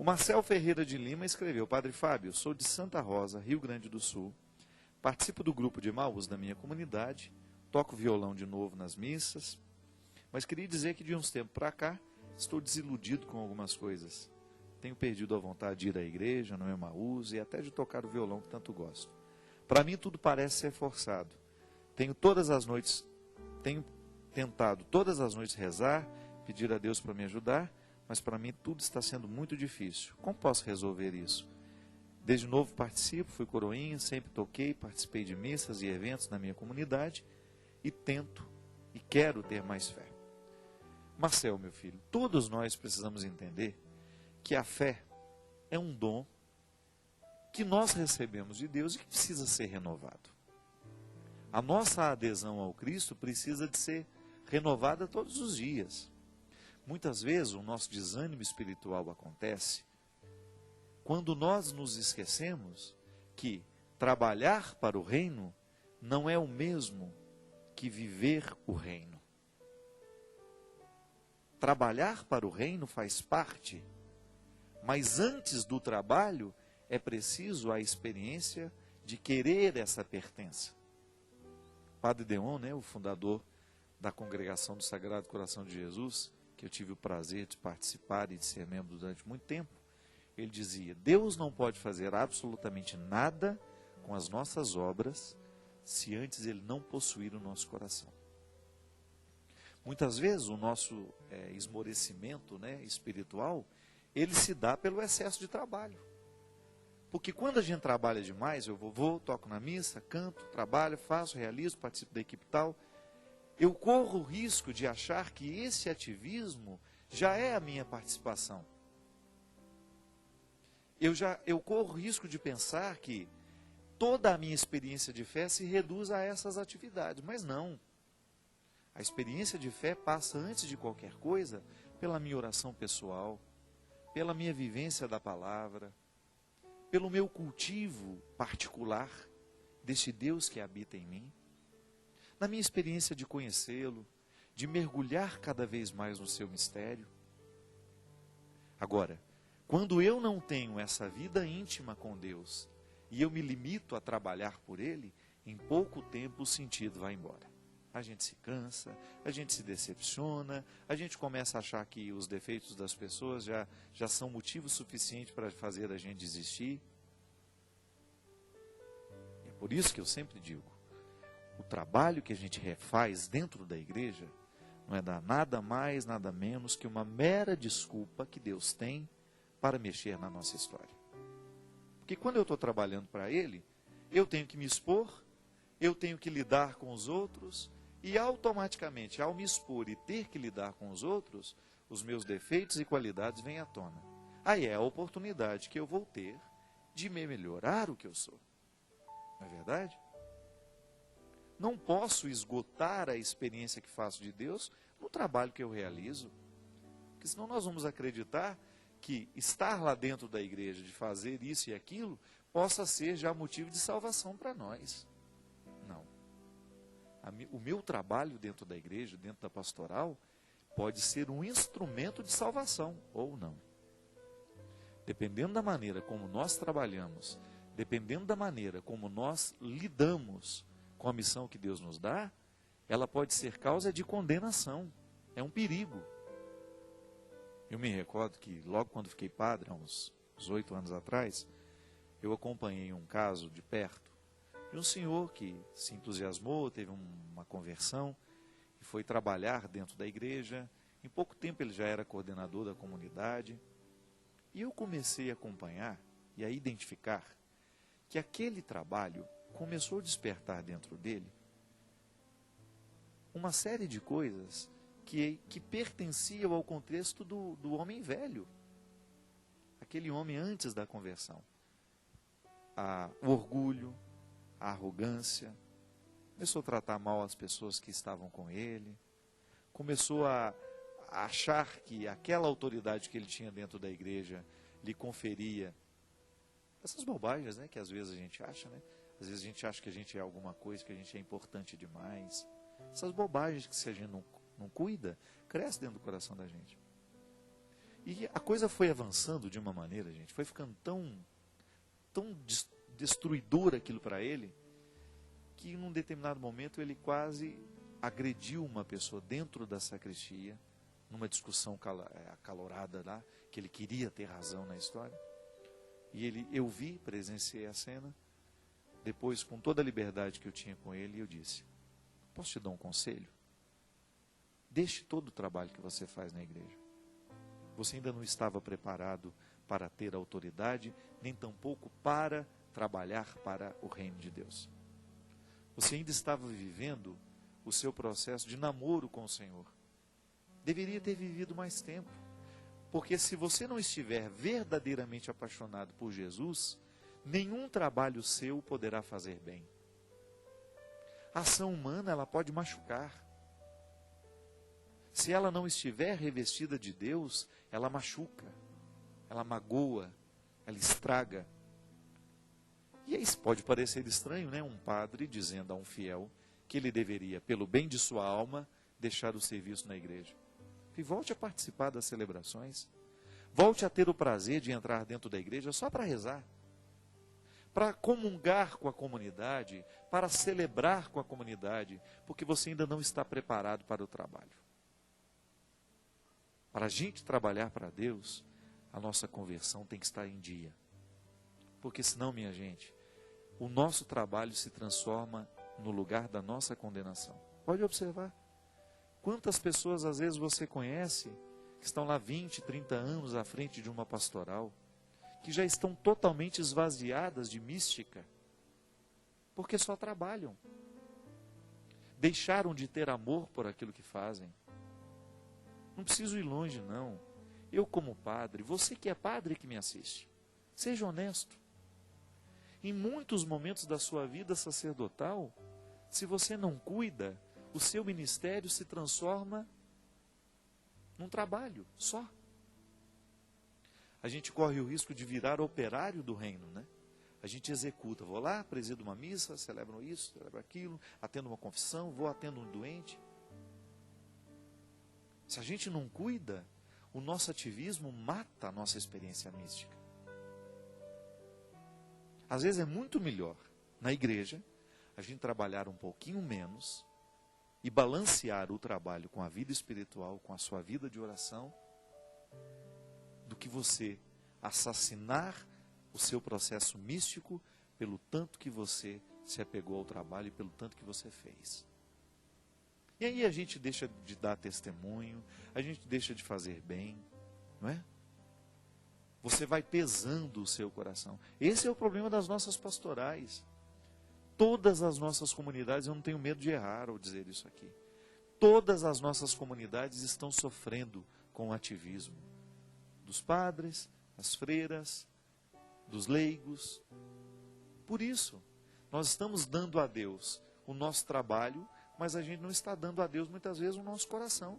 Marcel Ferreira de Lima escreveu: Padre Fábio, sou de Santa Rosa, Rio Grande do Sul. Participo do grupo de Emaús da minha comunidade, toco violão de novo nas missas, mas queria dizer que de uns tempos para cá estou desiludido com algumas coisas. Tenho perdido a vontade de ir à igreja, no Emaús e até de tocar o violão que tanto gosto. Para mim tudo parece ser forçado. Tenho tentado todas as noites rezar, pedir a Deus para me ajudar, mas para mim tudo está sendo muito difícil. Como posso resolver isso? Desde novo participo, fui coroinha, sempre toquei, participei de missas e eventos na minha comunidade e tento e quero ter mais fé. Marcel, meu filho, todos nós precisamos entender que a fé é um dom que nós recebemos de Deus e que precisa ser renovado. A nossa adesão ao Cristo precisa de ser renovada todos os dias. Muitas vezes o nosso desânimo espiritual acontece quando nós nos esquecemos que trabalhar para o reino não é o mesmo que viver o reino. Trabalhar para o reino faz parte, mas antes do trabalho é preciso a experiência de querer essa pertença. Padre Deon, o fundador da Congregação do Sagrado Coração de Jesus, que eu tive o prazer de participar e de ser membro durante muito tempo, ele dizia: Deus não pode fazer absolutamente nada com as nossas obras se antes ele não possuir o nosso coração. Muitas vezes o nosso esmorecimento espiritual, ele se dá pelo excesso de trabalho. Porque quando a gente trabalha demais, eu vou, toco na missa, canto, trabalho, faço, realizo, participo da equipe tal, eu corro o risco de achar que esse ativismo já é a minha participação. Eu corro o risco de pensar que toda a minha experiência de fé se reduz a essas atividades, mas não. A experiência de fé passa, antes de qualquer coisa, pela minha oração pessoal, pela minha vivência da palavra, pelo meu cultivo particular deste Deus que habita em mim, na minha experiência de conhecê-lo, de mergulhar cada vez mais no seu mistério. Agora, quando eu não tenho essa vida íntima com Deus e eu me limito a trabalhar por Ele, em pouco tempo o sentido vai embora. A gente se cansa, a gente se decepciona, a gente começa a achar que os defeitos das pessoas já são motivo suficiente para fazer a gente desistir. É por isso que eu sempre digo, o trabalho que a gente refaz dentro da igreja não é dar nada mais, nada menos que uma mera desculpa que Deus tem para mexer na nossa história. Porque quando eu estou trabalhando para Ele, eu tenho que me expor, eu tenho que lidar com os outros, e automaticamente, ao me expor e ter que lidar com os outros, os meus defeitos e qualidades vêm à tona. Aí é a oportunidade que eu vou ter de me melhorar o que eu sou. Não é verdade? Não posso esgotar a experiência que faço de Deus no trabalho que eu realizo. Porque senão nós vamos acreditar que estar lá dentro da igreja, de fazer isso e aquilo, possa ser já motivo de salvação para nós. Não. O meu trabalho dentro da igreja, dentro da pastoral, pode ser um instrumento de salvação, ou não. Dependendo da maneira como nós trabalhamos, dependendo da maneira como nós lidamos com a missão que Deus nos dá, ela pode ser causa de condenação. É um perigo. Eu me recordo que logo quando fiquei padre, há uns 8 anos atrás, eu acompanhei um caso de perto, de um senhor que se entusiasmou, teve uma conversão, e foi trabalhar dentro da igreja. Em pouco tempo ele já era coordenador da comunidade, e eu comecei a acompanhar e a identificar que aquele trabalho começou a despertar dentro dele uma série de coisas que pertenciam ao contexto do homem velho, aquele homem antes da conversão. O orgulho, a arrogância, começou a tratar mal as pessoas que estavam com ele, começou a achar que aquela autoridade que ele tinha dentro da igreja lhe conferia essas bobagens, que às vezes a gente acha, Às vezes a gente acha que a gente é alguma coisa, que a gente é importante demais. Essas bobagens que se a gente não cuida, cresce dentro do coração da gente. E a coisa foi avançando de uma maneira, gente, foi ficando tão destruidor aquilo para ele, que num determinado momento ele quase agrediu uma pessoa dentro da sacristia, numa discussão acalorada lá, que ele queria ter razão na história. E eu vi, presenciei a cena. Depois, com toda a liberdade que eu tinha com ele, eu disse: posso te dar um conselho? Deixe todo o trabalho que você faz na igreja. Você ainda não estava preparado para ter autoridade, nem tampouco para trabalhar para o reino de Deus. Você ainda estava vivendo o seu processo de namoro com o Senhor. Deveria ter vivido mais tempo. Porque se você não estiver verdadeiramente apaixonado por Jesus, nenhum trabalho seu poderá fazer bem. A ação humana, ela pode machucar. Se ela não estiver revestida de Deus, ela machuca, ela magoa, ela estraga. E isso pode parecer estranho, né? Um padre dizendo a um fiel que ele deveria, pelo bem de sua alma, deixar o serviço na igreja. E volte a participar das celebrações. Volte a ter o prazer de entrar dentro da igreja só para rezar. Para comungar com a comunidade, para celebrar com a comunidade, porque você ainda não está preparado para o trabalho. Para a gente trabalhar para Deus, a nossa conversão tem que estar em dia. Porque senão, minha gente, o nosso trabalho se transforma no lugar da nossa condenação. Pode observar. Quantas pessoas às vezes você conhece, que estão lá 20, 30 anos à frente de uma pastoral, que já estão totalmente esvaziadas de mística, porque só trabalham. Deixaram de ter amor por aquilo que fazem. Não preciso ir longe, não. Eu como padre, você que é padre que me assiste, seja honesto. Em muitos momentos da sua vida sacerdotal, se você não cuida, o seu ministério se transforma num trabalho só. A gente corre o risco de virar operário do reino, né? A gente executa, vou lá, presido uma missa, celebro isso, celebro aquilo, atendo uma confissão, vou atendo um doente. Se a gente não cuida, o nosso ativismo mata a nossa experiência mística. Às vezes é muito melhor, na igreja, a gente trabalhar um pouquinho menos e balancear o trabalho com a vida espiritual, com a sua vida de oração, do que você assassinar o seu processo místico pelo tanto que você se apegou ao trabalho e pelo tanto que você fez. E aí a gente deixa de dar testemunho, a gente deixa de fazer bem, não é? Você vai pesando o seu coração. Esse é o problema das nossas pastorais. Todas as nossas comunidades, eu não tenho medo de errar ao dizer isso aqui, todas as nossas comunidades estão sofrendo com o ativismo dos padres, das freiras, dos leigos. Por isso, nós estamos dando a Deus o nosso trabalho, mas a gente não está dando a Deus muitas vezes o nosso coração.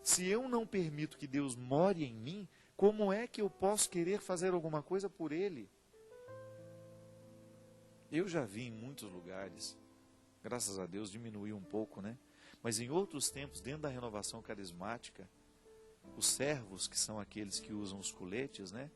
Se eu não permito que Deus more em mim, como é que eu posso querer fazer alguma coisa por Ele? Eu já vi em muitos lugares, graças a Deus diminuiu um pouco, né? Mas em outros tempos, dentro da renovação carismática, os servos, que são aqueles que usam os coletes, né,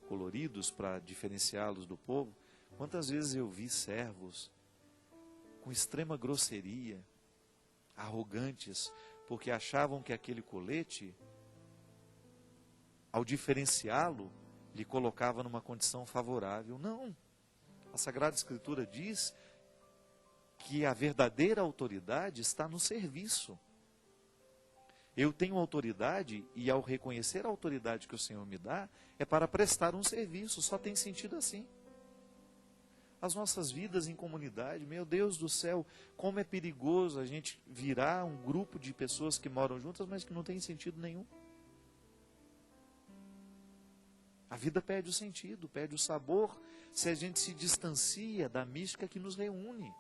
coloridos para diferenciá-los do povo, quantas vezes eu vi servos com extrema grosseria, arrogantes, porque achavam que aquele colete, ao diferenciá-lo, lhe colocava numa condição favorável. Não. A Sagrada Escritura diz que a verdadeira autoridade está no serviço. Eu tenho autoridade e ao reconhecer a autoridade que o Senhor me dá, é para prestar um serviço, só tem sentido assim. As nossas vidas em comunidade, meu Deus do céu, como é perigoso a gente virar um grupo de pessoas que moram juntas, mas que não tem sentido nenhum. A vida perde o sentido, perde o sabor, se a gente se distancia da mística que nos reúne.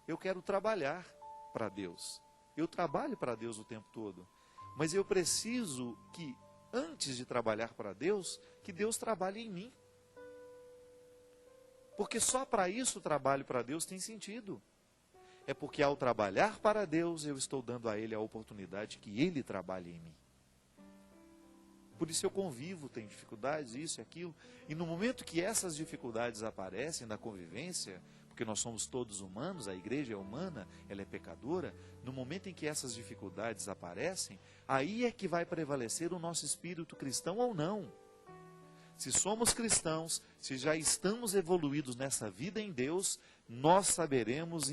Eu quero trabalhar para Deus. Eu trabalho para Deus o tempo todo. Mas eu preciso que, antes de trabalhar para Deus, que Deus trabalhe em mim. Porque só para isso o trabalho para Deus tem sentido. É porque ao trabalhar para Deus, eu estou dando a Ele a oportunidade que Ele trabalhe em mim. Por isso eu convivo, tenho dificuldades, isso e aquilo. E no momento que essas dificuldades aparecem na convivência, porque nós somos todos humanos, a igreja é humana, ela é pecadora, no momento em que essas dificuldades aparecem, aí é que vai prevalecer o nosso espírito cristão ou não. Se somos cristãos, se já estamos evoluídos nessa vida em Deus, nós saberemos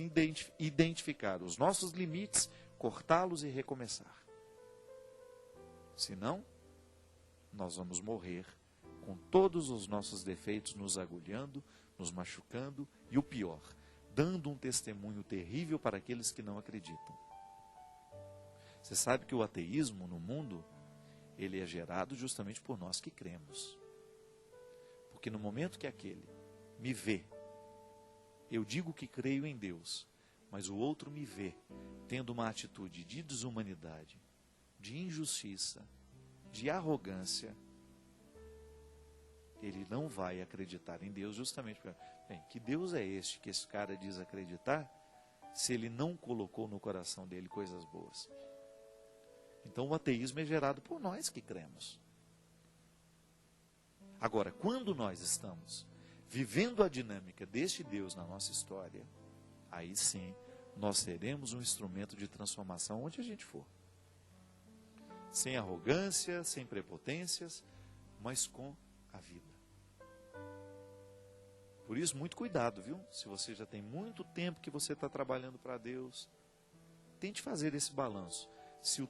identificar os nossos limites, cortá-los e recomeçar. Senão, nós vamos morrer com todos os nossos defeitos nos agulhando, nos machucando e o pior, dando um testemunho terrível para aqueles que não acreditam. Você sabe que o ateísmo no mundo, ele é gerado justamente por nós que cremos. Porque no momento que aquele me vê, eu digo que creio em Deus, mas o outro me vê tendo uma atitude de desumanidade, de injustiça, de arrogância, ele não vai acreditar em Deus justamente porque, bem, que Deus é este que esse cara diz acreditar, se ele não colocou no coração dele coisas boas? Então o ateísmo é gerado por nós que cremos. Agora, quando nós estamos vivendo a dinâmica deste Deus na nossa história, aí sim, nós seremos um instrumento de transformação onde a gente for. Sem arrogância, sem prepotências, mas com a vida. Por isso, muito cuidado, viu? Se você já tem muito tempo que você está trabalhando para Deus, tente fazer esse balanço. Se o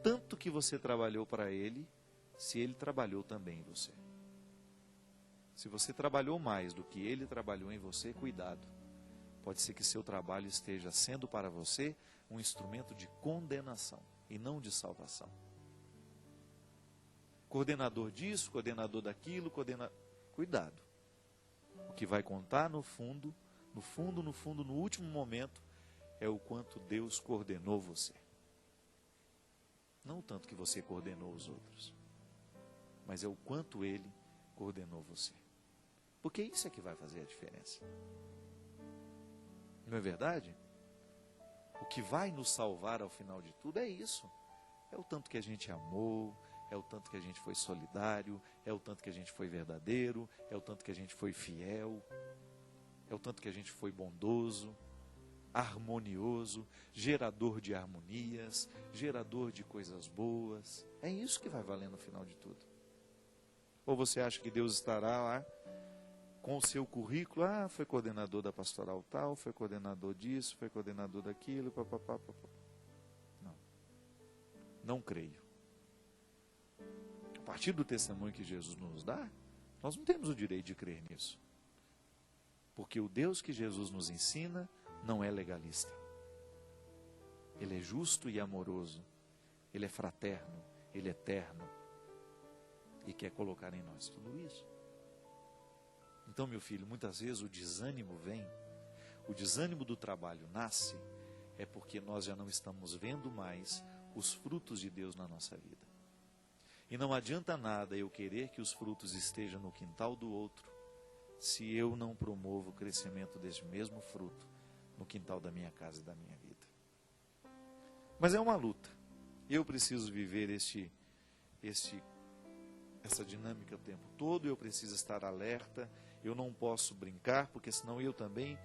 tanto que você trabalhou para Ele, se Ele trabalhou também em você. Se você trabalhou mais do que Ele trabalhou em você, cuidado. Pode ser que seu trabalho esteja sendo para você um instrumento de condenação e não de salvação. Coordenador disso, coordenador daquilo, cuidado. O que vai contar no fundo, no último momento, é o quanto Deus coordenou você. Não o tanto que você coordenou os outros, mas é o quanto Ele coordenou você. Porque isso é que vai fazer a diferença. Não é verdade? O que vai nos salvar ao final de tudo é isso. É o tanto que a gente amou, é o tanto que a gente foi solidário, é o tanto que a gente foi verdadeiro, é o tanto que a gente foi fiel, é o tanto que a gente foi bondoso, harmonioso, gerador de harmonias, gerador de coisas boas. É isso que vai valer no final de tudo. Ou você acha que Deus estará lá com o seu currículo, foi coordenador da pastoral tal, foi coordenador disso, foi coordenador daquilo, papapá. Não. Não creio. A partir do testemunho que Jesus nos dá, nós não temos o direito de crer nisso. Porque o Deus que Jesus nos ensina não é legalista. Ele é justo e amoroso. Ele é fraterno, ele é eterno. E quer colocar em nós tudo isso. Então, meu filho, muitas vezes o desânimo vem, o desânimo do trabalho nasce, é porque nós já não estamos vendo mais os frutos de Deus na nossa vida. E não adianta nada eu querer que os frutos estejam no quintal do outro, se eu não promovo o crescimento desse mesmo fruto no quintal da minha casa e da minha vida. Mas é uma luta. Eu preciso viver essa dinâmica o tempo todo, eu preciso estar alerta, eu não posso brincar, porque senão eu também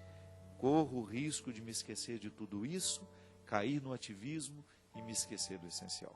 corro o risco de me esquecer de tudo isso, cair no ativismo e me esquecer do essencial.